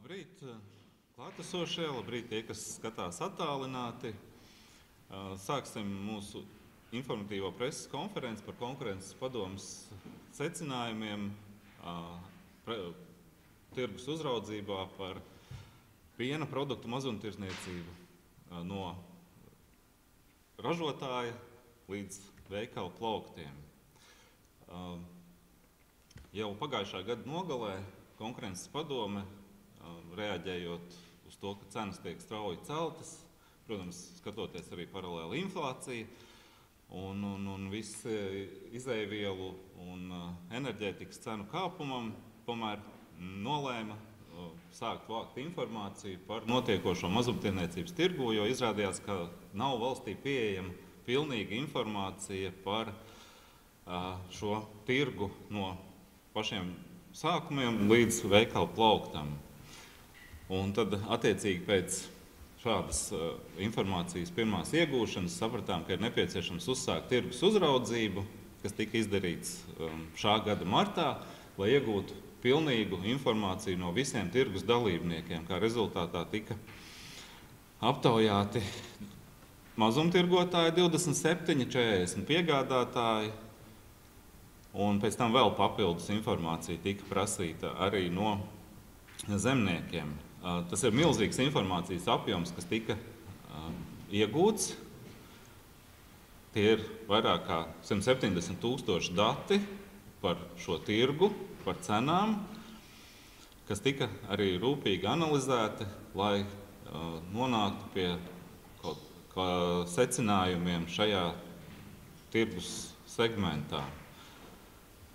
Labrīt, klātesošie, labrīt tie, kas skatās attālināti. Sāksim mūsu informatīvo preses konferenci par konkurences padomes secinājumiem tirgus uzraudzībā par piena produktu mazumtirdzniecību no ražotāja līdz veikalu plauktiem. Jau pagājušā gada nogalē konkurences padome, reaģējot uz to, ka cenas tiek strauji celtas, protams, skatoties arī paralēli inflācija un viss izēvielu un enerģētikas cenu kāpumam, tomēr nolēma sākt vākt informāciju par notiekošo mazumtirdzniecības tirgu, jo izrādījās, ka nav valstī pieejama pilnīga informācija par šo tirgu no pašiem sākumiem līdz veikalu plauktam. Un tad, attiecīgi, pēc šādas informācijas pirmās iegūšanas sapratām, ka ir nepieciešams uzsākt tirgus uzraudzību, kas tika izdarīts šā gada martā, lai iegūtu pilnīgu informāciju no visiem tirgus dalībniekiem, kā rezultātā tika aptaujāti mazumtirgotāji 27, 40 piegādātāji, un pēc tam vēl papildus informācija tika prasīta arī no zemniekiem. Tas ir milzīgs informācijas apjoms, kas tika iegūts. Tie ir vairāk kā 170 000 dati par šo tirgu, par cenām, kas tika arī rūpīgi analizēti, lai nonāktu pie kaut kā secinājumiem šajā tirgus segmentā.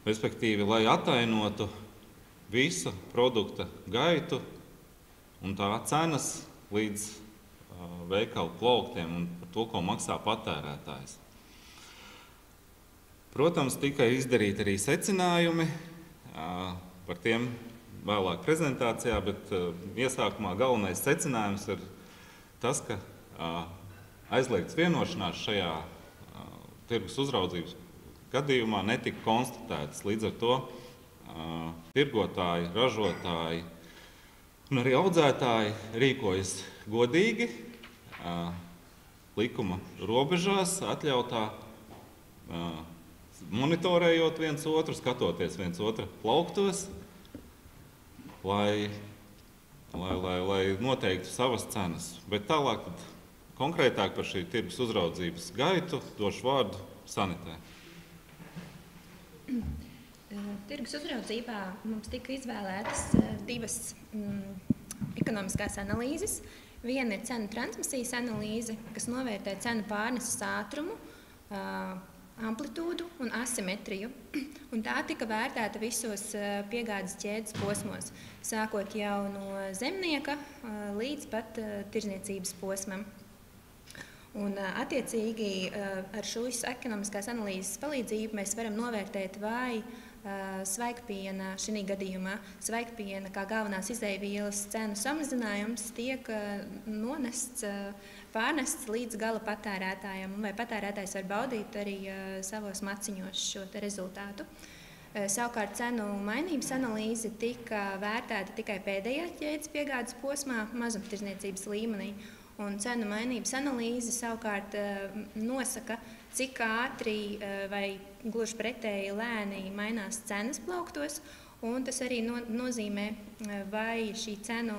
Respektīvi, lai atainotu visa produkta gaitu un tā cenas līdz veikalu plauktiem un par to, ko maksā patērētājs. Protams, tika izdarīti arī secinājumi, par tiem vēlāk prezentācijā, bet iesākumā galvenais secinājums ir tas, ka aizliegts vienošanās šajā tirgus uzraudzības gadījumā netika konstatētas. Līdz ar to tirgotāji, ražotāji un arī audzētāji rīkojas godīgi, likuma robežās, atļautā, monitorējot viens otru, skatoties viens otra plauktos, lai noteiktu savas cenas. Bet tālāk konkrētāk par šī tirgus uzraudzības gaitu došu vārdu Sanitē. Tirgus uzraudzībā mums tika izvēlētas divas ekonomiskās analīzes. Viena ir cenu transmisijas analīze, kas novērtē cenu pārneses ātrumu, amplitūdu un asimetriju. Un tā tika vērtēta visos piegādes ķēdes posmos, sākot jau no zemnieka līdz pat tirdzniecības posmam. Un, attiecīgi, ar šīs ekonomiskās analīzes palīdzību mēs varam novērtēt, vai svaigpiena, šī gadījumā svaigpiena kā galvenās izēvielas cenu samazinājums tiek pārnests līdz gala patērētājam, vai patērētājs var baudīt arī savos maciņos šo rezultātu. Savukārt cenu mainības analīze tika vērtēta tikai pēdējā ķēdes piegādes posmā, mazumtirdzniecības līmenī. Un cenu mainības analīze savukārt nosaka, cik ātri vai gluži pretēji lēni mainās cenas plauktos, un tas arī nozīmē, vai šī cenu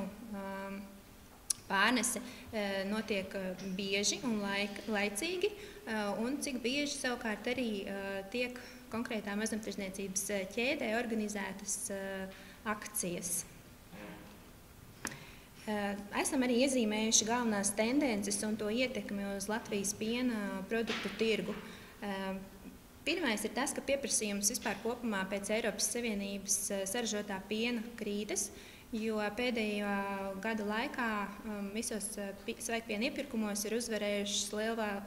pārnese notiek bieži un laicīgi, un cik bieži savukārt arī tiek konkrētā mazumtirdzniecības ķēdē organizētas akcijas. Esam arī iezīmējuši galvenās tendences un to ietekmi uz Latvijas piena produktu tirgu. Pirmais ir tas, ka pieprasījums vispār kopumā pēc Eiropas Savienības saražotā piena krītas, jo pēdējo gada laikā visos svaigpiena iepirkumos ir uzvarējušas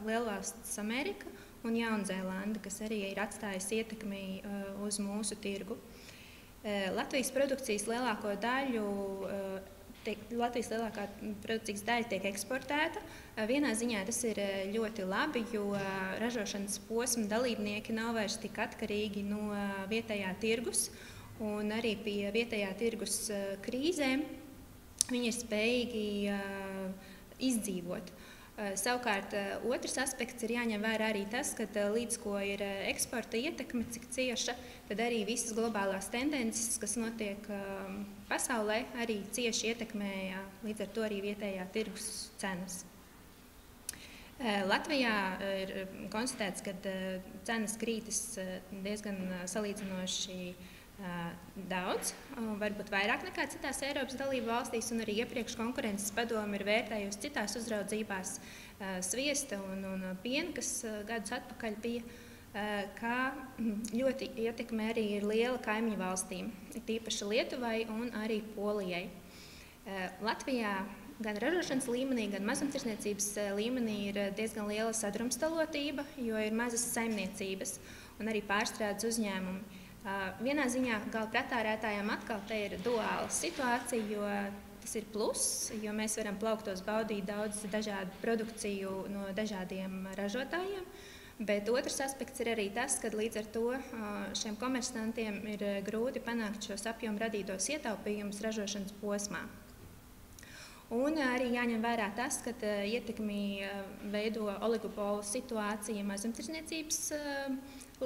Lielvalsts Amerika un Jaunzēlanda, kas arī ir atstājusi ietekmi uz mūsu tirgu. Latvijas produkcijas lielākā produkcijas daļa tiek eksportēta. Vienā ziņā tas ir ļoti labi, jo ražošanas posma dalībnieki nav vairs tik atkarīgi no vietējā tirgus, un arī pie vietējā tirgus krīzēm viņi ir spējīgi izdzīvot. Savukārt, otrs aspekts ir jāņem vērā arī tas, ka līdz ko ir eksporta ietekme, cik cieša, tad arī visas globālās tendences, kas notiek pasaulē, arī cieši ietekmē līdz ar to arī vietējā tirgus cenas. Latvijā ir konstatēts, ka cenas krītas diezgan salīdzinoši daudz, varbūt vairāk nekā citās Eiropas dalību valstīs, un arī iepriekš konkurences padome ir vērtējusi citās uzraudzībās sviesta un piena, kas gadus atpakaļ bija, kā ļoti ietekme arī ir liela kaimiņu valstīm, tīpaši Lietuvai un arī Polijai. Latvijā gan ražošanas līmenī, gan mazumtirdzniecības līmenī ir diezgan liela sadrumstalotība, jo ir mazas saimniecības un arī pārstrādes uzņēmumi. Vienā ziņā gala patērētājiem atkal te ir duāla situācija, jo tas ir pluss, jo mēs varam plauktos baudīt daudz dažādu produkciju no dažādiem ražotājiem, bet otrs aspekts ir arī tas, ka līdz ar to šiem komersantiem ir grūti panākt šos apjomu radītos ietaupījumus ražošanas posmā. Un arī jāņem vērā tas, ka ietekmi veido oligopolu situācija mazumtirdzniecības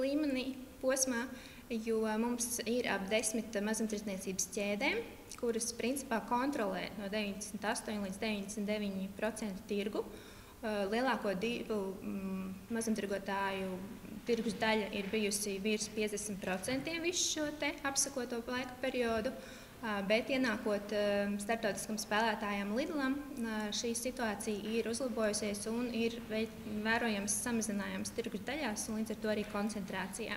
līmenī posmā, jo mums ir ap 10 mazumtirdzniecības ķēdēm, kuras principā kontrolē no 98 līdz 99% tirgu. Lielāko divu mazumtirgotāju tirgus daļa ir bijusi virs 50% visu šo te apsakoto laika periodu, bet ienākot starptautiskam spēlētājam Lidlam, šī situācija ir uzlabojusies un ir vērojams samazinājums tirgus daļās un līdz ar to arī koncentrācijā.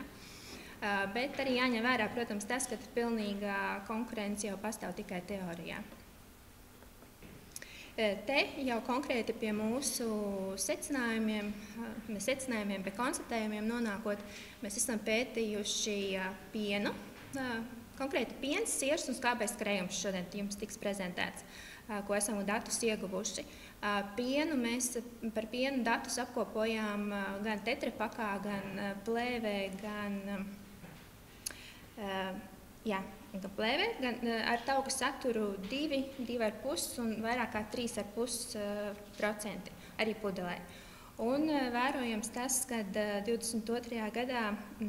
Bet arī jāņem vērā, protams, tas, ka pilnīgā konkurence jau pastāv tikai teorijā. Te jau konkrēti pie mūsu secinājumiem, bet konstatējumiem nonākot, mēs esam pētījuši pienu, konkrēti piens, siers un skābais krējums šodien jums tiks prezentēts, ko esam datus ieguvuši. Par pienu datus apkopojām gan tetrapakā, gan plēvē, gan plēvē, gan ar tauku saturu 2, 2,5 un vairāk kā 3,5% arī pudelē. Un vērojams tas, ka 22. gadā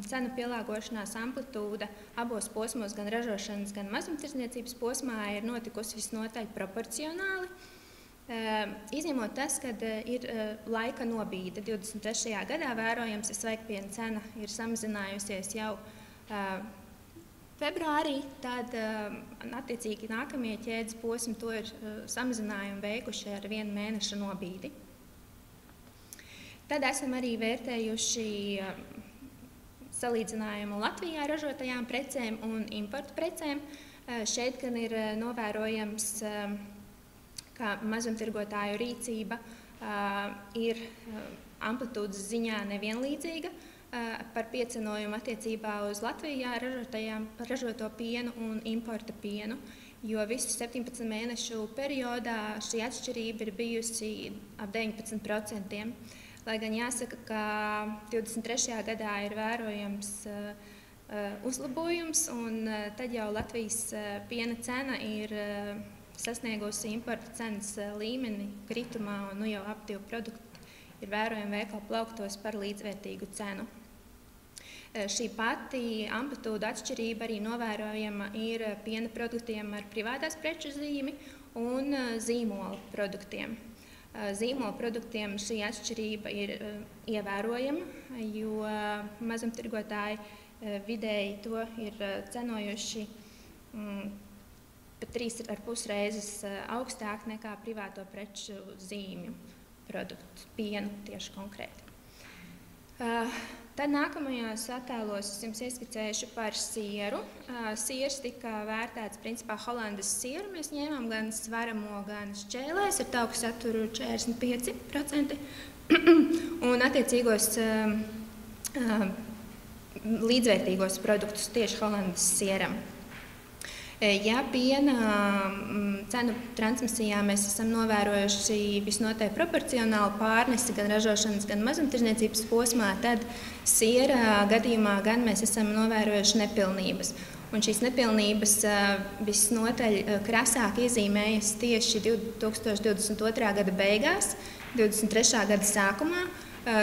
cenu pielāgošanās amplitūda abos posmos, gan ražošanas, gan mazumtirdzniecības posmā, ir notikusi visnotaļ proporcionāli. Izņemot tas, ka ir laika nobīde. 23. gadā vērojams, ka svaigpiena cena ir samazinājusies jau februārī, tad attiecīgi nākamie ķēdes posmi to ir samazinājumu veikuši ar 1 mēneša nobīdi. Tad esam arī vērtējuši salīdzinājumu Latvijā ražotajām precēm un importu precēm. Šeit gan ir novērojams, ka mazumtirgotāju rīcība ir amplitūdas ziņā nevienlīdzīga par piecenojumu attiecībā uz Latvijā ražoto pienu un importa pienu, jo visu 17 mēnešu periodā šī atšķirība ir bijusi ap 19%. Lai gan jāsaka, ka 23. gadā ir vērojams uzlabojums, un tad jau Latvijas piena cena ir sasniegusi importa cenas līmeni kritumā, un jau aptīvu produktu ir vērojami veikalu plauktos par līdzvērtīgu cenu. Šī pati amplitūda atšķirība arī novērojama ir piena produktiem ar privātās preču zīmi un zīmola produktiem. Zīmola produktiem šī atšķirība ir ievērojama, jo mazumtirgotāji vidēji to ir cenojuši pat 3,5 reizes augstāk nekā privāto preču zīmju produktu, pienu tieši konkrēti. Tad nākamajos attēlos es jums ieskicēšu par sieru. Siers tika vērtēts principā Holandas sieru. Mēs ņēmām gan svaramo, gan šķēlēs ar tauku saturu 45% un attiecīgos līdzvērtīgos produktus tieši Holandas sieram. Ja piena cenu transmisijā mēs esam novērojuši visnotaļ proporcionālu pārnesi gan ražošanas, gan mazumtirdzniecības posmā, tad siera gadījumā gan mēs esam novērojuši nepilnības. Un šīs nepilnības visnotaļ krasāk iezīmējas tieši 2022. gada beigās, 23. gada sākumā,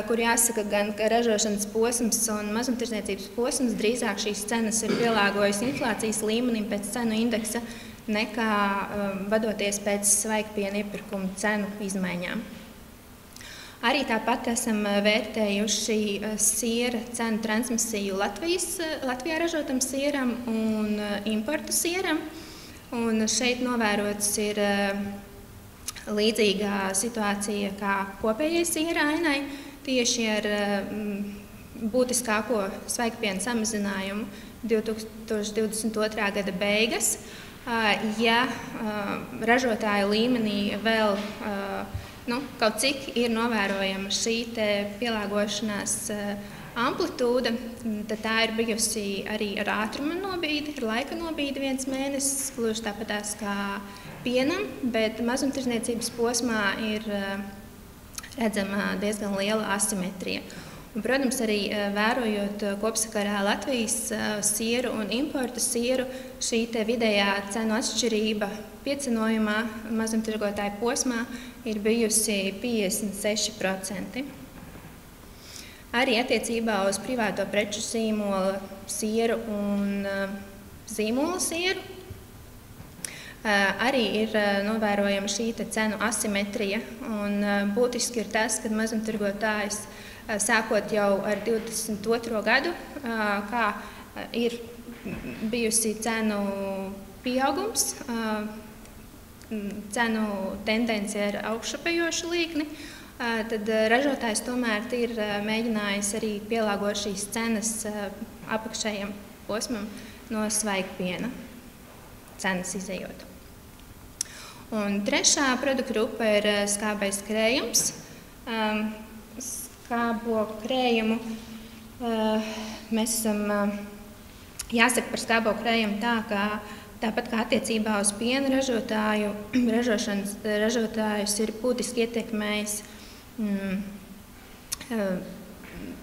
kur jāsaka gan, ka ražošanas posms un mazumtirdzniecības posms drīzāk šīs cenas ir pielāgojis inflācijas līmenim pēc cenu indeksa nekā vadoties pēc svaigpiena iepirkuma cenu izmaiņām. Arī tāpat esam vērtējuši siera cenu transmisiju Latvijā ražotam sieram un importu sieram. Un šeit novērots ir līdzīga situācija kā kopējai siera ainai, tieši ar būtiskāko svaigpiena samazinājumu 2022. gada beigas. Ja ražotāju līmenī vēl kaut cik ir novērojama šī pielāgošanās amplitūda, tad tā ir bijusi arī ar ātruma nobīdi, ar laika nobīdi 1 mēnesis, gluži tāpatās kā pienam, bet mazumtirdzniecības posmā ir redzama diezgan liela asimetrija. Un, protams, arī vērojot kopsakarā Latvijas sieru un importu sieru, šī vidējā cenu atšķirība piecenojumā mazumtirgotāju posmā ir bijusi 56%. Arī attiecībā uz privāto preču zīmola sieru un zīmola sieru arī ir novērojama šī cenu asimetrija. Un būtiski ir tas, ka mazumtirgotājs sākot jau ar 22. gadu, kā ir bijusi cenu pieaugums, cenu tendence ar augšupejošu līkni, tad ražotājs tomēr ir mēģinājis arī pielāgot šīs cenas apakšējam posmam no svaigpiena cenas izejot. Un trešā produktu grupa ir skābais krējums. Skābo krējumu mēs esam, jāsaka par skābo krējumu tā, ka tāpat kā attiecībā uz piena ražotāju, ražotājus ir būtiski ietekmējis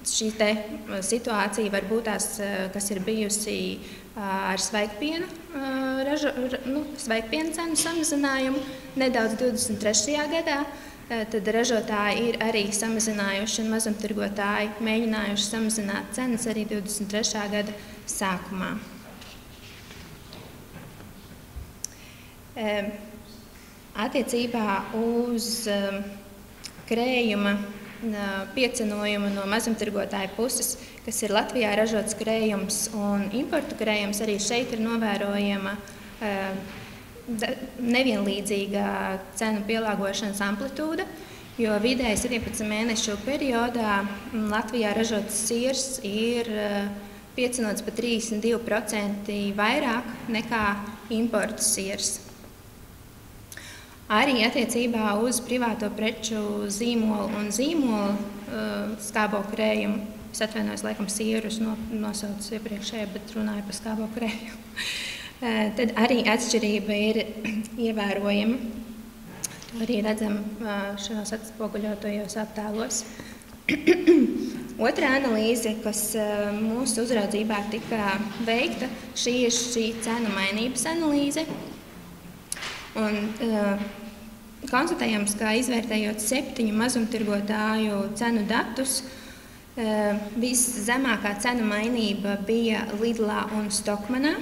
šī situācija, varbūt tās, kas ir bijusi ar svaigpiena cenu samazinājumu nedaudz 23. gadā. Tad ražotāji ir arī samazinājuši un mazumtirgotāji mēģinājuši samazināt cenas arī 23. gada sākumā. Attiecībā uz krējuma piecenojumu no mazumtirgotāju puses, kas ir Latvijā ražots krējums un importu krējums, arī šeit ir novērojama nevienlīdzīga cenu pielāgošanas amplitūda, jo vidēji 17 mēnešu periodā Latvijā ražots siers ir piecenots par 32% vairāk nekā importu siers. Arī attiecībā uz privāto preču zīmolu un zīmolu skābo krējumu, es atvainojos, laikam sierus nosaucu iepriekšēji, bet runāju par skābo krējumu. Tad arī atšķirība ir ievērojama. To arī redzam šajos atspoguļotajos attēlos. Otra analīze, kas mūsu uzraudzībā tika veikta, šī ir cenu mainības analīze. Un konstatējams, ka izvērtējot 7 mazumtirgotāju cenu datus, viszemākā cenu mainība bija Lidlā un Stokmanā.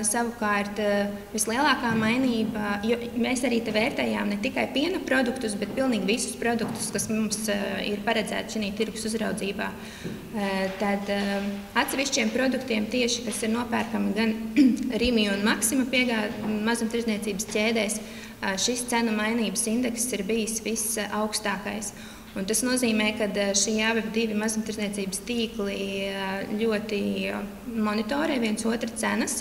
Savukārt vislielākā mainība, jo mēs arī te vērtējām ne tikai piena produktus, bet pilnīgi visus produktus, kas mums ir paredzēti šī tirgus uzraudzībā. Tad atsevišķiem produktiem tieši, kas ir nopērkami gan Rimi un Maxima mazumtirdzniecības ķēdēs, šis cenu mainības indeks ir bijis visaugstākais. Un tas nozīmē, ka šie abi mazumtirdzniecības tīkli ļoti monitorē viens otru cenas,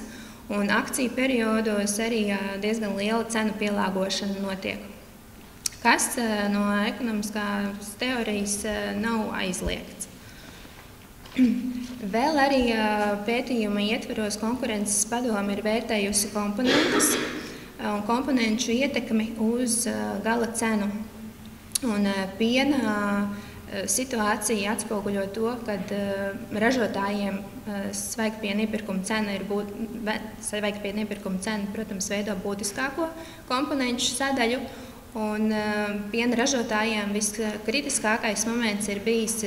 un akciju periodos arī diezgan liela cenu pielāgošana notiek, kas no ekonomiskās teorijas nav aizliegts. Vēl arī pētījuma ietveros konkurences padome ir vērtējusi komponentus un komponentu ietekmi uz gala cenu. Un piena situācija atspoguļo to, ka ražotājiem svaigpiena iepirkuma cena, protams, veido būtiskāko komponentu sadaļu. Un piena ražotājiem viskritiskākais moments ir bijis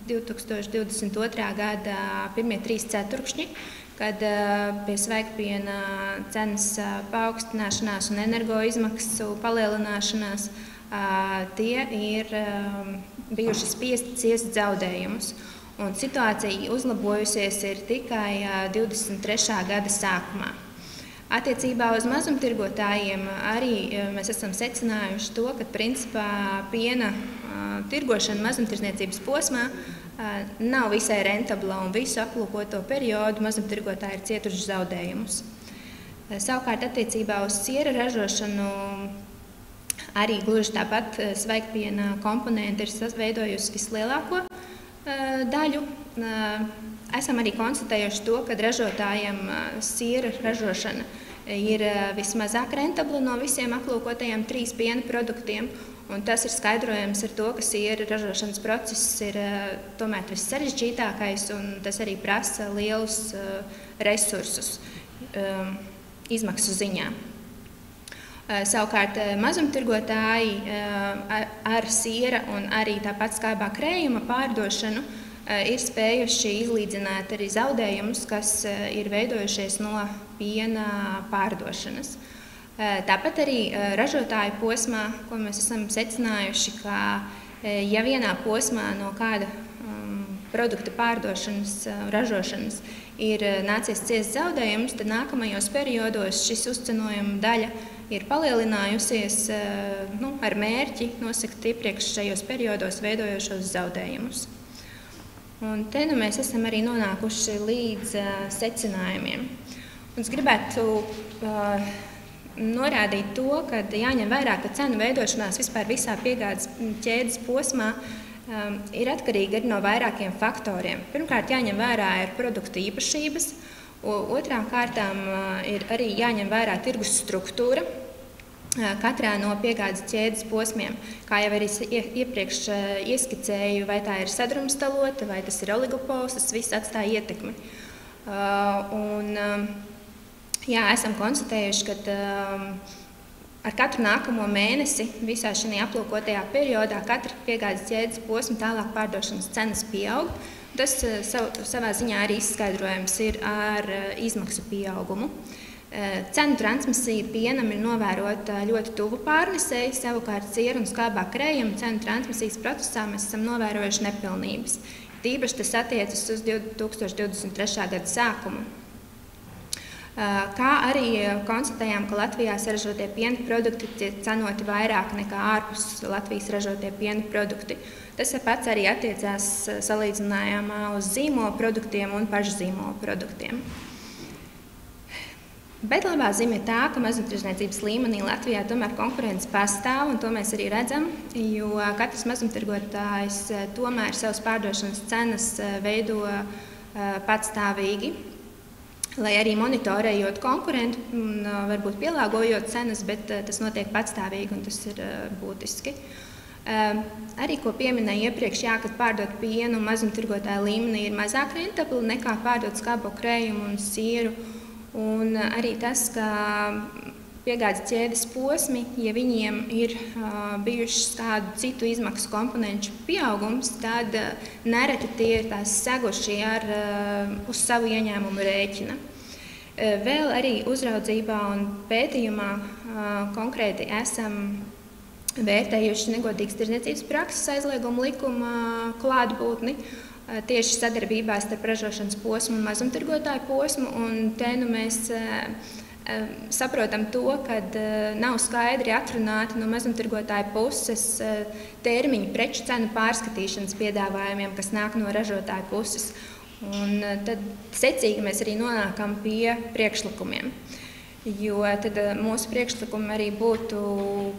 2022. Gada pirmie 3 ceturkšņi, kad pie svaigpiena cenas paaugstināšanās un energoizmaksu palielināšanās tie ir bijuši spiesti ciest zaudējumus. Un situācija uzlabojusies ir tikai 23. Gada sākumā. Attiecībā uz mazumtirgotājiem arī mēs esam secinājuši to, ka principā piena tirgošana mazumtirdzniecības posmā nav visai rentabla un visu aplūkoto periodu mazumtirgotāji ir cietuši zaudējumus. Savukārt attiecībā uz siera ražošanu arī gluži tāpat svaigpiena komponente ir veidojusi vislielāko daļu. Esam arī konstatējuši to, ka ražotājiem siera ražošana ir vismazāk rentabla no visiem aplūkotajiem 3 piena produktiem. Un tas ir skaidrojams ar to, ka siera ražošanas process ir tomēr vissarežģītākais un tas arī prasa lielus resursus izmaksu ziņā. Savukārt mazumtirgotāji ar siera un arī tāpat skaibā krējuma pārdošanu ir spējuši izlīdzināt arī zaudējumus, kas ir veidojušies no piena pārdošanas. Tāpat arī ražotāju posmā, ko mēs esam secinājuši, ka ja vienā posmā no kāda produkta pārdošanas, ražošanas ir nācies ciest zaudējumus, tad nākamajos periodos šis uzcenojuma daļa ir palielinājusies ar mērķi nosakt iepriekšējos periodos veidojošos zaudējumus. Un te mēs esam arī nonākuši līdz secinājumiem. Es gribētu norādīt to, ka jāņem vērā, ka cenu veidošanās vispār visā piegādes ķēdes posmā ir atkarīga arī no vairākiem faktoriem. Pirmkārt, jāņem vērā ir produktu īpašības, otrām kārtām ir arī jāņem vērā tirgus struktūra katrā no piegādes ķēdes posmiem. Kā jau arī iepriekš ieskicēju, vai tā ir sadrumstalota, vai tas ir oligopols, tas viss atstāja ietekmi. Esam konstatējuši, ka ar katru nākamo mēnesi visā šajā aplūkotajā periodā katra piegādes ķēdes posma tālāk pārdošanas cenas pieaug. Tas savā ziņā arī izskaidrojams ir ar izmaksu pieaugumu. Cenu transmisija pienam ir novērota ļoti tuvu pārnesēji, savukārt siera un skābā krējuma cenu transmisijas procesā mēs esam novērojuši nepilnības. Tīpaši tas attiecas uz 2023. Gada sākumu. Kā arī konstatējām, ka Latvijā saražotie piena produkti tiek cenoti vairāk nekā ārpus Latvijas ražotie piena produkti. Tas pats arī attiecās salīdzinājumā uz zīmola produktiem un pašzīmola produktiem. Bet labā ziņa ir tā, ka mazumtirdzniecības līmenī Latvijā tomēr konkurence pastāv, un to mēs arī redzam, jo katrs mazumtirgotājs tomēr savas pārdošanas cenas veido patstāvīgi, lai arī monitorējot konkurentu un varbūt pielāgojot cenas, bet tas notiek patstāvīgi un tas ir būtiski. Arī, ko pieminēju iepriekš, kad pārdot pienu mazumtirgotāju līmenī ir mazāk rentabli nekā pārdot skābo krējumu un sieru. Un arī tas, ka piegādes ķēdes posmi, ja viņiem ir bijušas kādu citu izmaksu komponentu pieaugums, tad nereti tie ir tās seguši uz savu ieņēmumu rēķina. Vēl arī uzraudzībā un pētījumā konkrēti esam vērtējuši negodīgas tirdzniecības prakses aizlieguma likuma klātbūtni. Tieši sadarbībā starp ražošanas posmu un mazumtirgotāju posmu. Un te mēs saprotam to, ka nav skaidri atrunāti no mazumtirgotāju puses termiņi preču cenu pārskatīšanas piedāvājumiem, kas nāk no ražotāju puses. Un tad secīgi mēs arī nonākam pie priekšlikumiem. Jo tad mūsu priekšlikumi arī būtu,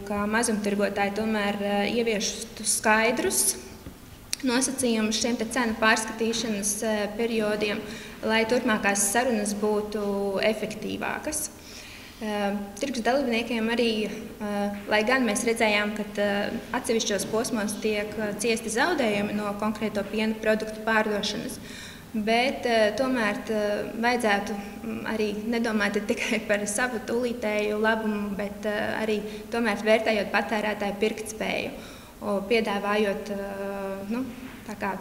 ka mazumtirgotāji tomēr ievieštu skaidrus nosacījumus šiem cenu pārskatīšanas periodiem, lai turpmākās sarunas būtu efektīvākas. Tirgus dalībniekiem arī, lai gan mēs redzējām, ka atsevišķos posmos tiek ciesti zaudējumi no konkrēto piena produktu pārdošanas, bet tomēr vajadzētu arī nedomāt tikai par savu tūlītēju labumu, bet arī tomēr vērtējot patērētāju pirktspēju, piedāvājot tā kā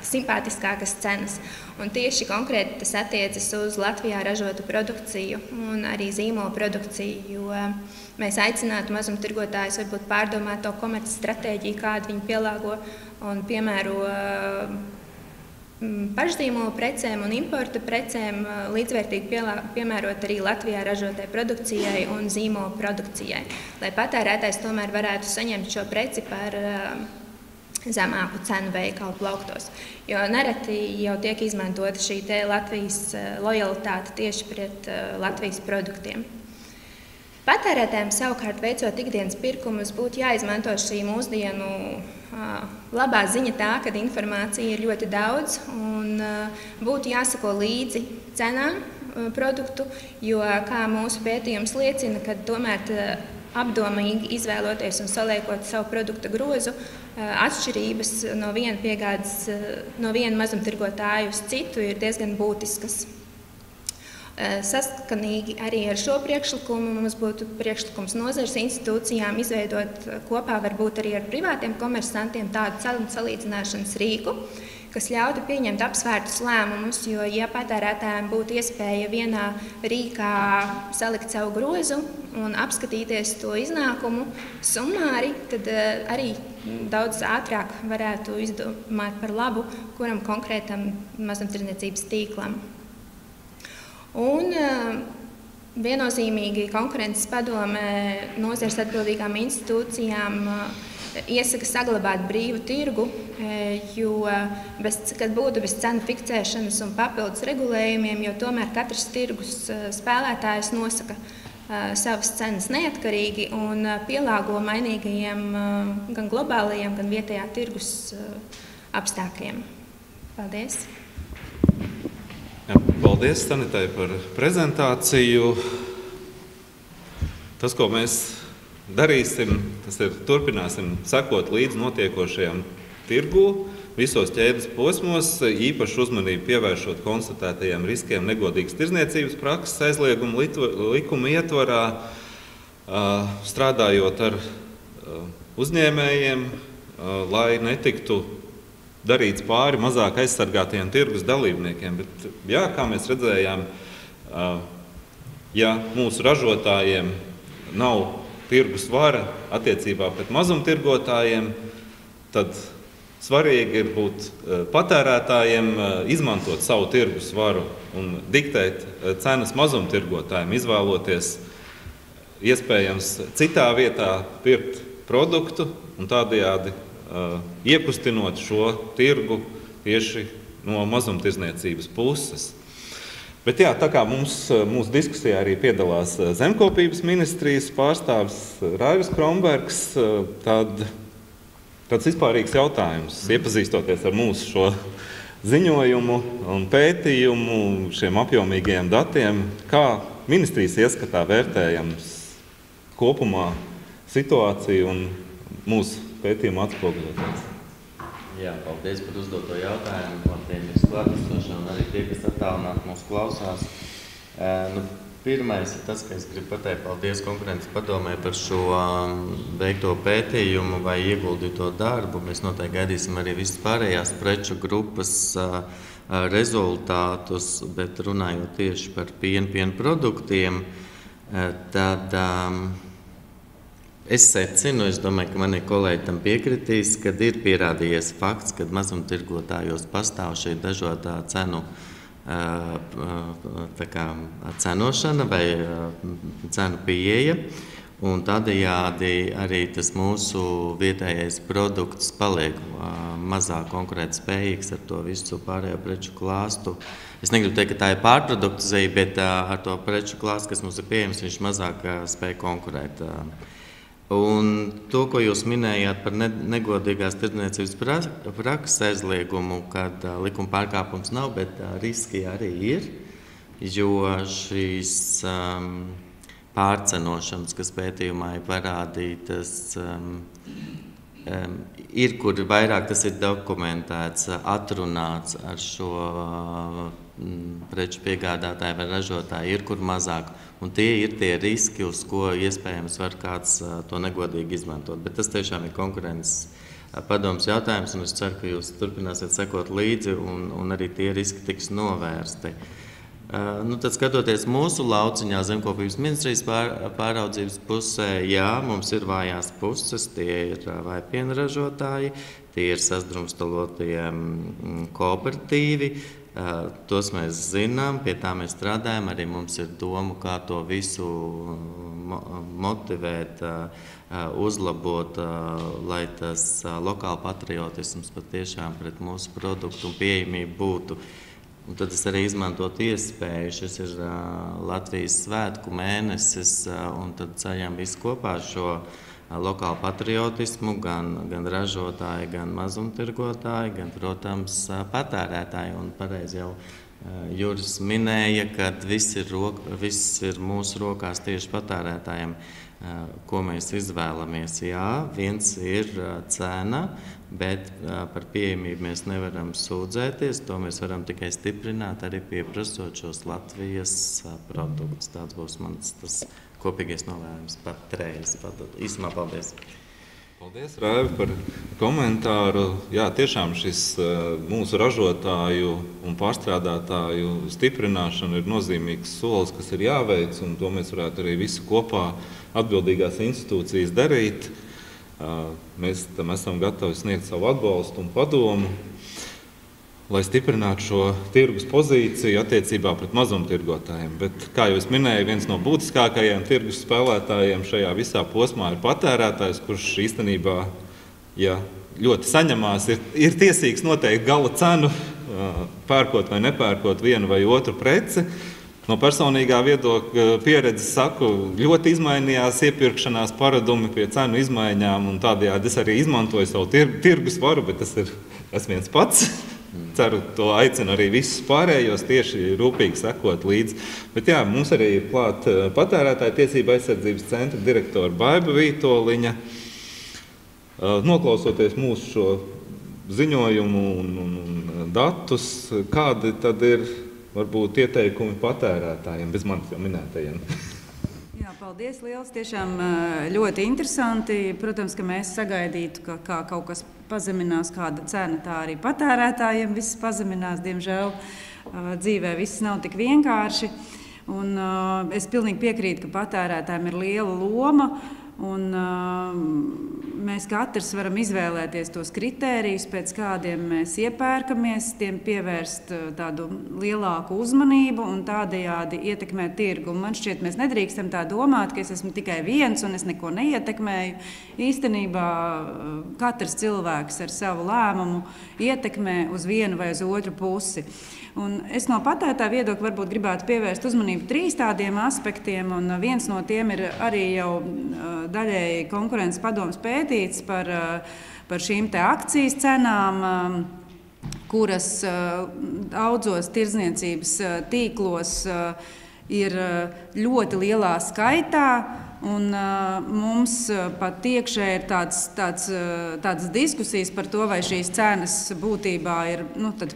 simpātiskākas cenas. Un tieši konkrēti tas attiecas uz Latvijā ražotu produkciju un arī zīmola produkciju, jo mēs aicinātu mazumtirgotājus varbūt pārdomāt to komerces stratēģiju, kādu viņi pielāgo un piemēro pašzīmola precēm un importa precēm, līdzvērtīgi piemērot arī Latvijā ražotai produkcijai un zīmola produkcijai, lai patērētājs tomēr varētu saņemt šo preci par zemāku cenu veikalu plauktos. Jo nereti jau tiek izmantota šī Latvijas lojalitāte tieši pret Latvijas produktiem. Patērētājiem savukārt veicot ikdienas pirkumus būtu jāizmanto šī mūsdienu labā ziņa tā, ka informācija ir ļoti daudz un būtu jāsako līdzi cenām produktu, jo, kā mūsu pētījums liecina, ka tomēr apdomīgi izvēloties un saliekot savu produkta grozu, atšķirības no viena mazumtirgotāja uz citu ir diezgan būtiskas. Saskanīgi arī ar šo priekšlikumu mums būtu priekšlikums nozares institūcijām izveidot kopā varbūt arī ar privātiem komersantiem tādu cenu salīdzināšanas rīku, kas ļautu pieņemt apsvērtus lēmumus, jo, ja patērētājiem būtu iespēja vienā rīkā salikt savu grozu un apskatīties to iznākumu summāri, tad arī daudz ātrāk varētu izdomāt par labu kuram konkrētam mazumtirdzniecības tīklam. Un viennozīmīgi konkurences padome nozares atbildīgām institūcijām iesaka saglabāt brīvu tirgu, jo, kad būtu bez cenu fiksēšanas un papildus regulējumiem, jo tomēr katrs tirgus spēlētājs nosaka savas cenas neatkarīgi un pielāgo mainīgajiem gan globālajiem, gan vietējā tirgus apstākļiem. Paldies! Jā, paldies Stanitai par prezentāciju. Tas, ko mēs darīsim, tas ir turpināsim sekot līdz notiekošajam tirgū, visos ķēdes posmos, īpaši uzmanību pievēršot konstatētajiem riskiem negodīgas tirdzniecības prakses aizlieguma likuma ietvarā, strādājot ar uzņēmējiem, lai netiktu darīts pāri mazāk aizsargātajiem tirgus dalībniekiem. Bet, jā, kā mēs redzējām, ja mūsu ražotājiem nav tirgus vara attiecībā pret mazumtirgotājiem, tad svarīgi ir būt patērētājiem, izmantot savu tirgus varu un diktēt cenas mazumtirgotājiem, izvēloties iespējams citā vietā pirkt produktu un tādējādi iekustinot šo tirgu tieši no mazumtirdzniecības puses. Bet jā, tā kā mūsu diskusijā arī piedalās Zemkopības ministrijas pārstāvis Raivis Krombergs, tāds vispārīgs jautājums, iepazīstoties ar mūsu šo ziņojumu un pētījumu, šiem apjomīgajiem datiem, kā ministrijas ieskatā vērtējams kopumā situāciju un mūsu pētījumu atspoguļoties. Jā, paldies par uzdoto jautājumu, par tiem klātesošiem un arī tie, kas attālināti mūs klausās. Pirmais ir tas, ka es gribu pateikt paldies konkurences padomē par šo veikto pētījumu vai ieguldīto darbu. Mēs noteikti gaidīsim arī visas pārējās preču grupas rezultātus, bet runājot tieši par piena produktiem, tad es secinu, es domāju, ka mani kolēģi tam piekritīs, kad ir pierādījies fakts, ka mazumtirgotājos pastāv šī dažādā cenu cenošana vai cenu pieeja, un tādējādi arī tas mūsu vietējais produkts paliek mazāk konkurētspējīgs ar to visu pārējo preču klāstu. Es negribu teikt, ka tā ir pārproduktizēja, bet ar to preču klāstu, kas mums ir pieejams, viņš mazāk spēj konkurēt. Un to, ko jūs minējāt par negodīgās tirdzniecības prakses aizliegumu, kad likuma pārkāpums nav, bet riski arī ir. jo šīs pārcenošanas, kas pētījumā ir parādītas, ir, kur vairāk tas ir dokumentēts, atrunāts ar šo preču piegādātāju vai ražotāju, ir, kur mazāk. Un tie ir tie riski, uz ko iespējams var kāds to negodīgi izmantot. Bet tas tiešām ir konkurences padomes jautājums, un es ceru, ka jūs turpināsiet sekot līdzi, un arī tie riski tiks novērsti. Tad skatoties mūsu lauciņā zemkopības ministrijas pāraudzības pusē, jā, mums ir vājās puses, tie ir vājpiena ražotāji, tie ir sazdrumstalotie kooperatīvi, tos mēs zinām, pie tā mēs strādājam, arī mums ir doma, kā to visu motivēt, uzlabot, lai tas lokāli patriotisms patiešām pret mūsu produktu un pieejamību būtu. Un tad es arī izmantotu iespēju, šis ir Latvijas svētku mēnesis, un tad ceļam visi kopā šo lokālu patriotismu, gan ražotāji, gan mazumtirgotāji, gan, protams, patērētāji. Un pareizi jau Juris minēja, ka viss ir mūsu rokās tieši patērētājiem, ko mēs izvēlamies. Jā, viens ir cena, bet par pieejamību mēs nevaram sūdzēties, to mēs varam tikai stiprināt, arī pieprasot šos Latvijas produktus. Tāds būs mans tas kopīgais novērojums patreiz. Īsumā paldies. Paldies, Raivi, par komentāru. Jā, tiešām šis mūsu ražotāju un pārstrādātāju stiprināšana ir nozīmīgs solis, kas ir jāveic, un to mēs varētu arī visi kopā atbildīgās institūcijas darīt. Mēs tam esam gatavi sniegt savu atbalstu un padomu, lai stiprinātu šo tirgus pozīciju attiecībā pret mazumtirgotājiem. Bet, kā jau es minēju, viens no būtiskākajiem tirgus spēlētājiem šajā visā posmā ir patērētājs, kurš īstenībā, ja ļoti saņemās, ir tiesīgs noteikt gala cenu, pērkot vai nepērkot vienu vai otru preci. No personīgā viedokļa pieredzes saku, ļoti izmainījās iepirkšanās paradumi pie cenu izmaiņām, un tādējādi es arī izmantoju savu tirgus varu, bet tas ir es viens pats. Ceru, to aicinu arī visus pārējos tieši rūpīgi sekot līdzi. Bet jā, mums arī ir klāt patērētāju tiesību aizsardzības centra direktora Baiba Vītoliņa. Noklausoties mūsu šo ziņojumu un datus, kādi tad ir varbūt ieteikumi patērētājiem, bez manis jau minētajiem? Jā, paldies liels, tiešām ļoti interesanti. Protams, ka mēs sagaidītu, ka kā kaut kas pazeminās kāda cena, tā arī patērētājiem viss pazeminās. Diemžēl dzīvē viss nav tik vienkārši. Un es pilnīgi piekrītu, ka patērētājiem ir liela loma. Un mēs katrs varam izvēlēties tos kritērijus, pēc kādiem mēs iepērkamies, tiem pievērst tādu lielāku uzmanību un tādējādi ietekmēt tirgu. Man šķiet, mēs nedrīkstam tā domāt, ka es esmu tikai viens un es neko neietekmēju. Īstenībā katrs cilvēks ar savu lēmumu ietekmē uz vienu vai uz otru pusi. Un es no patērētāja viedokļa varbūt gribētu pievērst uzmanību 3 tādiem aspektiem, un viens no tiem ir arī jau daļēji konkurences padomes pētīts par šīm te akcijas cenām, kuras daudzos tirdzniecības tīklos ir ļoti lielā skaitā. Un mums pat iekšē ir tādas diskusijas par to, vai šīs cenas būtībā ir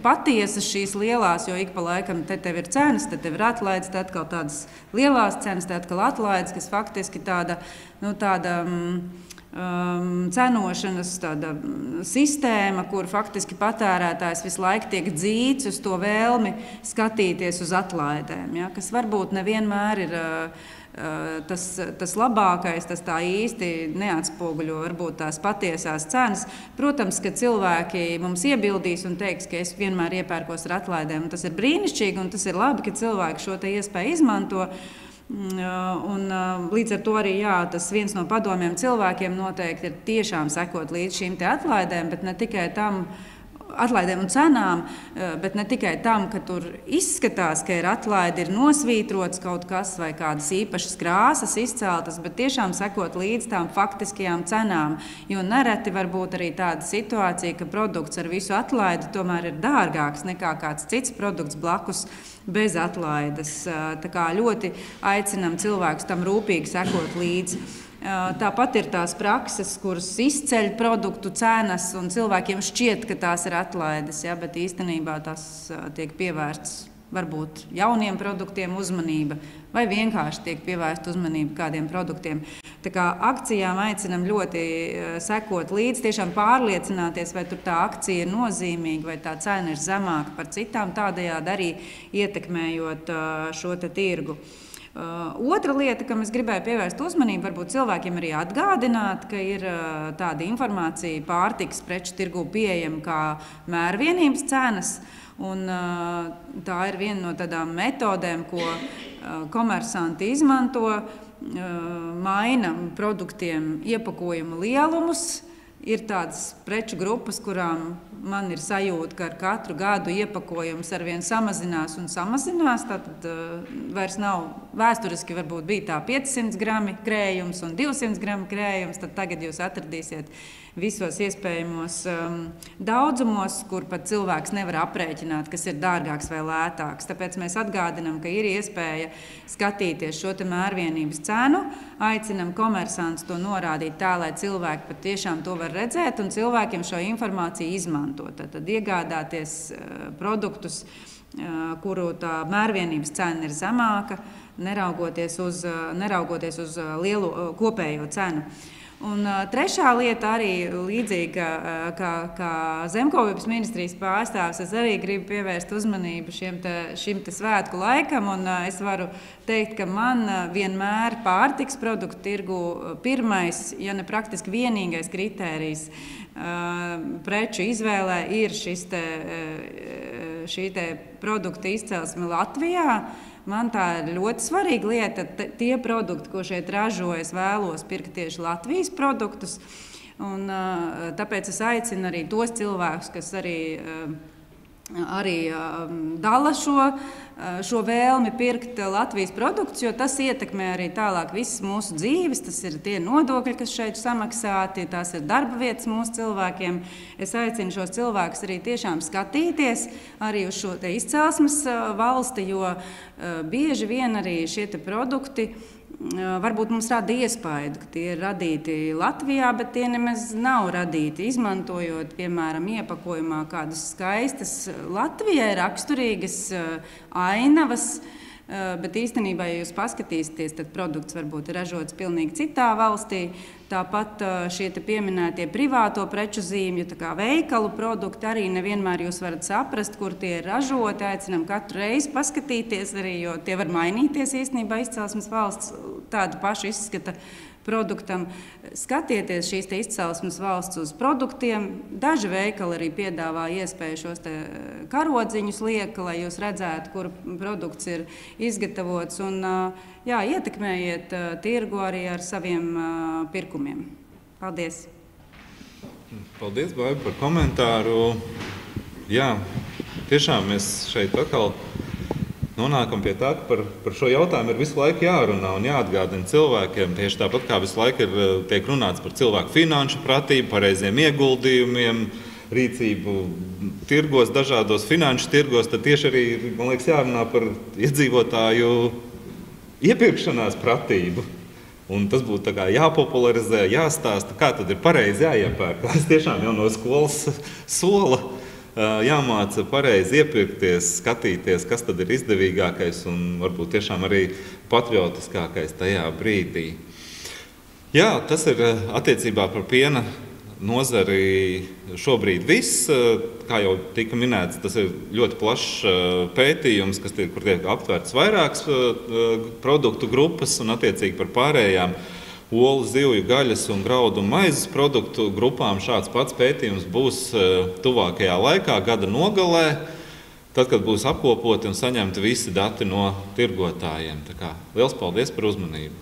patiesas šīs lielās, jo ik pa laikam te tev ir cenas, te tev ir atlaides, te atkal tādas lielās cenas, te atkal atlaides, kas faktiski tāda cenošanas sistēma, kur faktiski patērētājs visu laiku tiek dzīts uz to vēlmi skatīties uz atlaidēm, ja, kas varbūt nevienmēr ir tas labākais, tas tā īsti neatspoguļo varbūt tās patiesās cenas. Protams, ka cilvēki mums iebildīs un teiks, ka es vienmēr iepērkos ar atlaidēm. Un tas ir brīnišķīgi un tas ir labi, ka cilvēki šo te iespēju izmanto. Un līdz ar to arī tas viens no padomiem cilvēkiem noteikti ir tiešām sekot līdz šīm te atlaidēm, bet ne tikai tam, atlaidēm un cenām, bet ne tikai tam, ka tur izskatās, ka ir atlaide, ir nosvītrots kaut kas vai kādas īpašas krāsas izceltas, bet tiešām sekot līdz tām faktiskajām cenām. Jo nereti var būt arī tāda situācija, ka produkts ar visu atlaidi tomēr ir dārgāks nekā kāds cits produkts blakus bez atlaides. Tā kā ļoti aicinam cilvēkus tam rūpīgi sekot līdzi. Tāpat ir tās prakses, kuras izceļ produktu cenas, un cilvēkiem šķiet, ka tās ir atlaides, ja, bet īstenībā tas tiek pievērsts varbūt jauniem produktiem uzmanība, vai vienkārši tiek pievērsta uzmanība kādiem produktiem. Tā kā akcijām aicinam ļoti sekot līdzi, tiešām pārliecināties, vai tur tā akcija ir nozīmīga, vai tā cena ir zemāka par citām, tādējādi arī ietekmējot šo te tirgu. Otra lieta, kam es gribēju pievērst uzmanību, varbūt cilvēkiem arī atgādināt, ka ir tāda informācija pārtikas preču tirgū pieejama kā mērvienības cenas. Un, tā ir viena no tādām metodēm, ko komersanti izmanto, maina produktiem iepakojuma lielumus. Ir tādas preču grupas, kurām man ir sajūta, ka ar katru gadu iepakojums arvien samazinās un samazinās. Tātad vairs nav vēsturiski, varbūt bija tā 500 grami krējums un 200 grami krējums, tad tagad jūs atradīsiet visos iespējamos daudzumos, kur pat cilvēks nevar aprēķināt, kas ir dārgāks vai lētāks. Tāpēc mēs atgādinām, ka ir iespēja skatīties šo te mērvienības cenu, aicinam komersantus to norādīt tā, lai cilvēki pat tiešām to var redzēt un cilvēkiem šo informāciju izmantot. Tad iegādāties produktus, kuru tā mērvienības cena ir zemāka, neraugoties uz lielu kopējo cenu. Un trešā lieta arī līdzīga kā zemkopības ministrijas pārstāvs, es arī gribu pievērst uzmanību šim te svētku laikam, un es varu teikt, ka man vienmēr pārtiks produktu tirgu pirmais, ja ne praktiski vienīgais kritērijs preču izvēlē ir šī te produkta izcelsme Latvijā. Man tā ir ļoti svarīga lieta. Tie produkti, ko šeit ražo, es vēlos pirkt tieši Latvijas produktus. Un, tāpēc es aicinu arī tos cilvēkus, kas arī dala šo vēlmi pirkt Latvijas produktus, jo tas ietekmē arī tālāk visas mūsu dzīves. Tas ir tie nodokļi, kas šeit samaksāti, tās ir darba vietas mūsu cilvēkiem. Es aicinu šos cilvēkus arī tiešām skatīties arī uz šo te izcelsmes valsti, jo bieži vien arī šie te produkti varbūt mums rada iespaidu, ka tie ir radīti Latvijā, bet tie nemaz nav radīti, izmantojot, piemēram, iepakojumā kādas skaistas Latvijai raksturīgas ainavas, bet īstenībā, ja jūs paskatīsieties, tad produkts varbūt ir ražots pilnīgi citā valstī. Tāpat šie te pieminētie privāto preču zīmju, tā kā veikalu produkti, arī nevienmēr jūs varat saprast, kur tie ir ražoti. Aicinam katru reizi paskatīties arī, jo tie var mainīties īstenībā izcelsmes valsts tādu pašu izskata produktam. Skatieties šīs te izcelsmes valsts uz produktiem. Daži veikali arī piedāvā iespēju šos te karodziņus liek, lai jūs redzētu, kur produkts ir izgatavots. Un, jā, ietekmējiet tirgu arī ar saviem pirkumiem. Paldies! Paldies, Baiba, par komentāru. Jā, tiešām mēs šeit atkal nonākam pie tā, ka par šo jautājumu ir visu laiku jārunā un jāatgādina cilvēkiem. Tieši tāpat kā visu laiku tiek runāts par cilvēku finanšu pratību, pareiziem ieguldījumiem, rīcību tirgos, dažādos finanšu tirgos, tad tieši arī, man liekas, jārunā par iedzīvotāju iepirkšanās pratību. Un tas būtu tā kā jāpopularizē, jāstāsta, kā tad ir pareizi jāiepērk. Tas tiešām jau no skolas sola. Jāmāca pareizi iepirkties, skatīties, kas tad ir izdevīgākais un varbūt tiešām arī patriotiskākais tajā brīdī. Jā, tas ir attiecībā par piena nozari šobrīd viss. Kā jau tika minēts, tas ir ļoti plašs pētījums, kur tiek aptvērts vairākas produktu grupas un attiecīgi par pārējām olu, zivju, gaļas un graudu un maizes produktu grupām šāds pats pētījums būs tuvākajā laikā, gada nogalē, tad, kad būs apkopoti un saņemti visi dati no tirgotājiem. Tā kā liels paldies par uzmanību!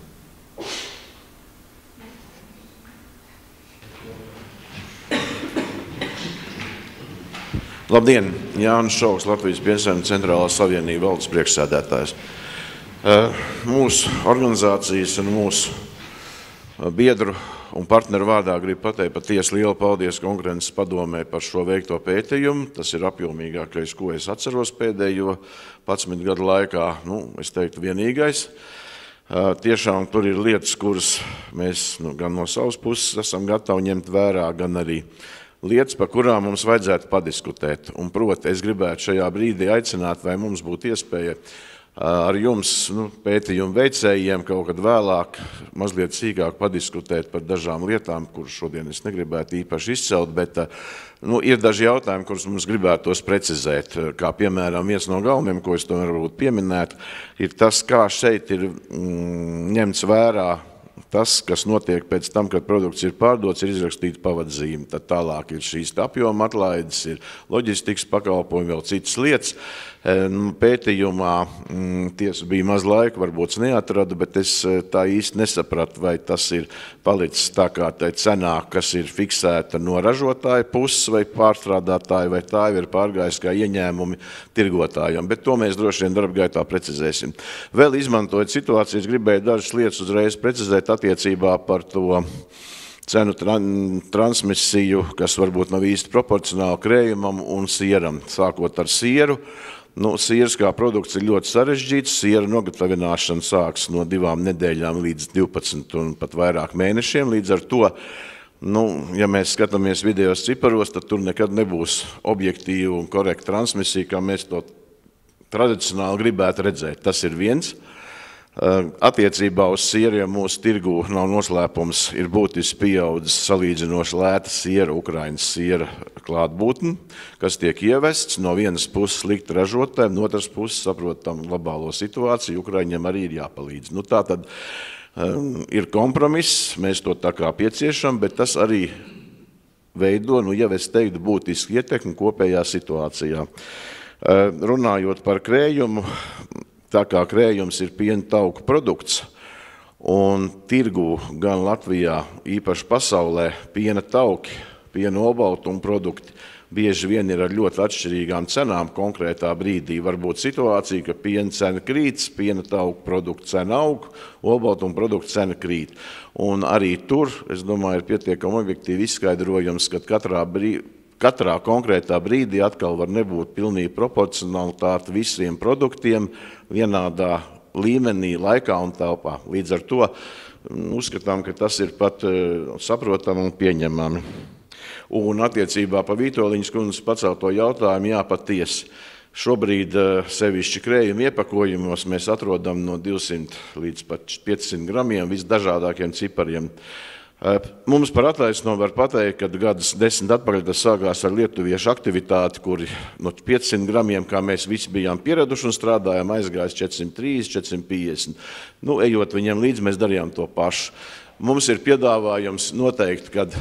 Labdien! Jānis Šauks, Latvijas Piensaimnieku centrālā savienība valdes priekšsēdētājs. Mūsu organizācijas un mūsu biedru un partneru vārdā gribu pateikt patiesi lielu paldies konkurences padomē par šo veikto pētījumu. Tas ir apjomīgākais, ko es atceros pēdējo 11 gadu laikā. Es teiktu vienīgais. Tiešām tur ir lietas, kuras mēs gan no savas puses esam gatavi ņemt vērā, gan arī lietas, par kurām mums vajadzētu padiskutēt. Un, proti, es gribētu šajā brīdī aicināt, vai mums būtu iespēja ar jums, pētījumu veicējiem, kaut kad vēlāk mazliet sīkāk padiskutēt par dažām lietām, kuras šodien es negribētu īpaši izcelt, bet ir daži jautājumi, kurus mums gribētos precizēt. Kā piemēram, viens no galveniem, ko es tomēr varbūt pieminētu, ir tas, kā šeit ir ņemts vērā tas, kas notiek pēc tam, kad produkts ir pārdots, ir izrakstīta pavadzīme. Tad tālāk ir šīs apjoma atlaides, ir loģistikas pakalpojumi, vēl citas lietas. Pētījumā tiesa bija maz laika, varbūt neatradu, bet es tā īsti nesapratu, vai tas ir palicis tā kā tai cenā, kas ir fiksēta no ražotāja puses vai pārstrādātāja, vai tā ir pārgājis kā ieņēmumi tirgotājiem. Bet to mēs droši vien darba gaitā precizēsim. Vēl izmantojot situācijas, gribēju dažas lietas uzreiz precizēt attiecībā par to cenu transmisiju, kas varbūt nav īsti proporcionāli krējumam un sieram. Sākot ar sieru. Sieras kā produkts ir ļoti sarežģīts. Siera nogatavināšana sāks no 2 nedēļām līdz 12 un pat vairāk mēnešiem. Līdz ar to, ja mēs skatāmies vidējos ciparos, tad tur nekad nebūs objektīva un korekta transmisija, kā mēs to tradicionāli gribētu redzēt. Tas ir viens. Attiecībā uz sieriem mūsu tirgū nav noslēpums, ir būtiski pieaudzis salīdzinoši lēta siera, Ukrainas siera klātbūtne, kas tiek ievests no vienas puses likt ražotājiem, no otras puses saprotam globālo situāciju, Ukraiņiem arī ir jāpalīdz. Tā tad ir kompromiss, mēs to tā kā pieciešam, bet tas arī veido, jau es teiktu, būtiski ietekmi kopējā situācijā. Runājot par krējumu, tā kā krējums ir piena tauku produkts, un tirgū gan Latvijā, īpaši pasaulē, piena tauki, piena olbaltuma produkti bieži vien ir ar ļoti atšķirīgām cenām konkrētā brīdī. Var būt situācija, ka piena cena krītas, piena tauku produktu cena aug, olbaltuma produktu cena krīt. Un arī tur, es domāju, ir pietiekami objektīvi izskaidrojums, ka katrā konkrētā brīdī atkal var nebūt pilnīgi proporcionalitāte visiem produktiem vienādā līmenī, laikā un telpā. Līdz ar to uzskatām, ka tas ir pat saprotami un pieņemami. Un attiecībā pa Vītoliņas kundzes pacelto jautājumu, jā, patiesi. Šobrīd sevišķi krējuma iepakojumos mēs atrodam no 200 līdz pat 500 gramiem visdažādākiem cipariem. Mums par attaisnojumu var pateikt, ka gadus 10 atpakaļ tas sākās ar lietuviešu aktivitāti, kuri no 500 gramiem, kā mēs visi bijām pieraduši un strādājām, aizgājis 430, 450. Ejot viņiem līdzi, mēs darījām to pašu. Mums ir piedāvājums noteikti, kad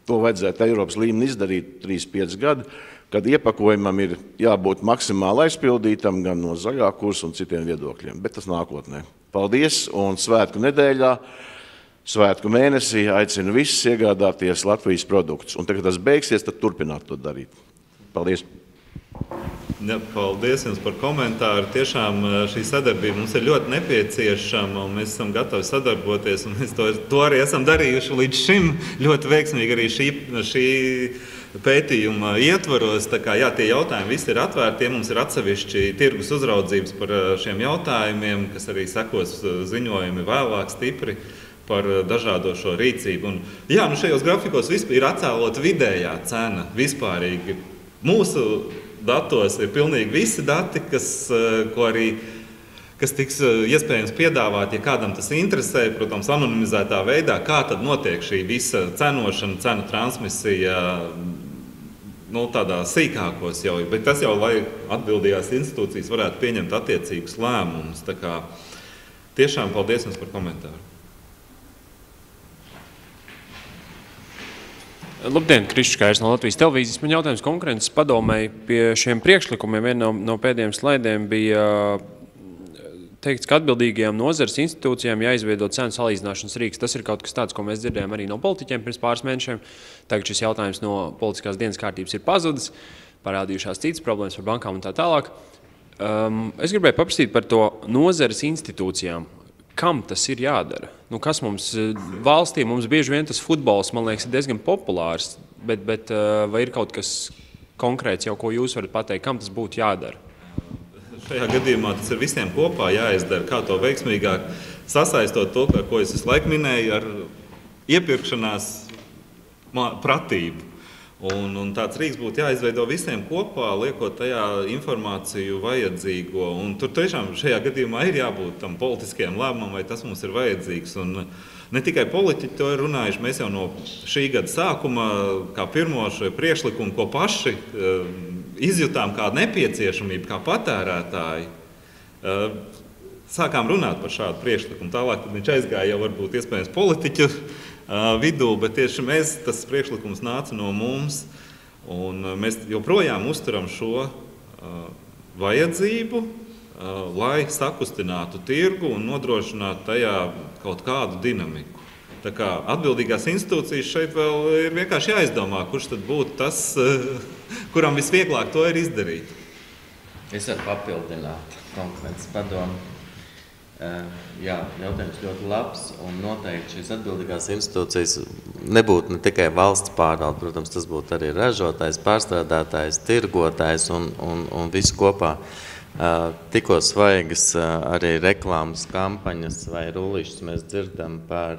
to vajadzētu Eiropas līmeni izdarīt 3-5 gadu, kad iepakojumam ir jābūt maksimāli aizpildītam gan no zaļā kursa un citiem viedokļiem, bet tas nākotnē. Paldies un svētku nedēļā! Svētku mēnesī aicinu visus iegādāties Latvijas produktus. Un tagad tas beigsies, tad turpināt to darīt. Paldies! Ja, paldies jums par komentāru. Tiešām šī sadarbība mums ir ļoti nepieciešama, un mēs esam gatavi sadarboties, un mēs to arī esam darījuši līdz šim ļoti veiksmīgi arī šī pētījuma ietvaros. Tā kā, jā, tie jautājumi visi ir atvērti, mums ir atsevišķi tirgus uzraudzības par šiem jautājumiem, kas arī sekos ziņojumi vēlāk stipri par dažādo šo rīcību. Un, jā, šajos grafikos ir atcēlot vidējā cena vispārīgi. Mūsu datos ir pilnīgi visi dati, kas tiks iespējams piedāvāt, ja kādam tas interesē, protams, anonimizētā veidā, kā tad notiek šī visa cenošana, cenu transmisija, tādā sīkākos jau, bet tas jau, lai atbildīgās institūcijas varētu pieņemt attiecīgus lēmumus. Tā kā tiešām paldies jums par komentāru. Labdien, Krišs Kairs no Latvijas televīzijas. Man jautājums konkurences padomei pie šiem priekšlikumiem. Viena no pēdējiem slaidiem bija teikts, ka atbildīgajām nozares institūcijām jāizveido cenu salīdzināšanas rīks. Tas ir kaut kas tāds, ko mēs dzirdējām arī no politiķiem pirms pāris mēnešiem. Tagad šis jautājums no politiskās dienas kārtības ir pazudis. parādījušās citas problēmas par bankām un tā tālāk. Es gribēju paprasīt par to nozares institūcijām. Kam tas ir jādara? Nu, kas mums valstī, mums bieži vien tas futbols, man liekas, ir diezgan populārs, bet vai ir kaut kas konkrēts jau, ko jūs varat pateikt, kam tas būtu jādara? Šajā gadījumā tas ir visiem kopā jāizdara, kā to veiksmīgāk sasaistot to, ko es visu laiku minēju, ar iepirkšanās pratību. Un tāds rīks būtu jāizveido visiem kopā, liekot tajā informāciju vajadzīgo. Un tur tiešām šajā gadījumā ir jābūt tam politiskajam lēmumam, vai tas mums ir vajadzīgs. Un ne tikai politiķi to ir runājuši, mēs jau no šī gada sākuma, kā pirmo šo priekšlikumu, ko paši izjutām kā nepieciešamību, kā patērētāji, sākām runāt par šādu priekšlikumu. Tālāk viņš aizgāja jau varbūt iespējams politiķu vidū, bet tieši tas priekšlikums nāca no mums, un mēs joprojām uzturam šo vajadzību, lai sakustinātu tirgu un nodrošinātu tajā kaut kādu dinamiku. Tā kā atbildīgās institūcijas šeit vēl ir vienkārši jāizdomā, kurš tad būtu tas, kuram visvieglāk to ir izdarīt. Es varu papildināt konkurences padomu. Jā, jautājums ļoti labs, un noteikti šīs atbildīgās institūcijas nebūtu ne tikai valsts pārvalde, protams, tas būtu arī ražotājs, pārstrādātājs, tirgotājs un visu kopā. Tikko svaigas arī reklāmas kampaņas vai rullīšas mēs dzirdam par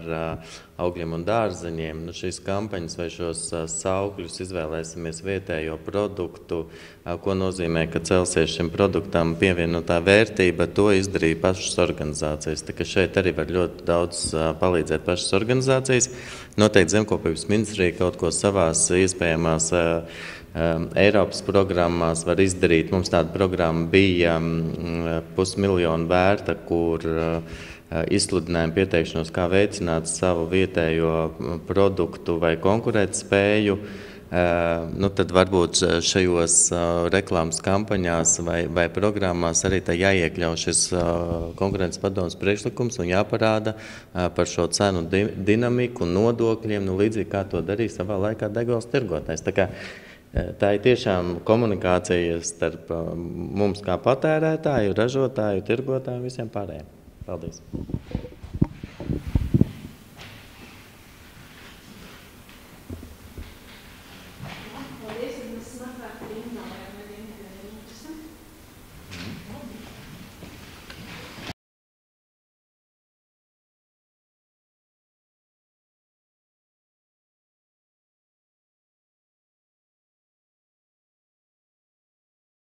augļiem un dārzeņiem. Nu, šīs kampaņas vai šos saukļus izvēlēsimies vietējo produktu, ko nozīmē, ka celsies šim produktam pievienotā vērtība, to izdarīja pašas organizācijas. Tā ka šeit arī var ļoti daudz palīdzēt pašas organizācijas. Noteikti Zemkopības ministrija kaut ko savās iespējamās Eiropas programmās var izdarīt. Mums tāda programma bija 500 000 vērta, kur izsludinājām pieteikšanos, kā veicināt savu vietējo produktu vai konkurētspēju. Nu, tad varbūt šajos reklāmas kampaņās vai programmās arī tā jāiekļauj šis konkurences padomes priekšlikums un jāparāda par šo cenu dinamiku, nodokļiem, nu, līdzīgi kā to darīja savā laikā degvielas tirgotājs. Tā ir tiešām komunikācija starp mums kā patērētāju, ražotāju, tirgotāju un visiem pārējiem. Paldies! Paldies, un es labprāt arī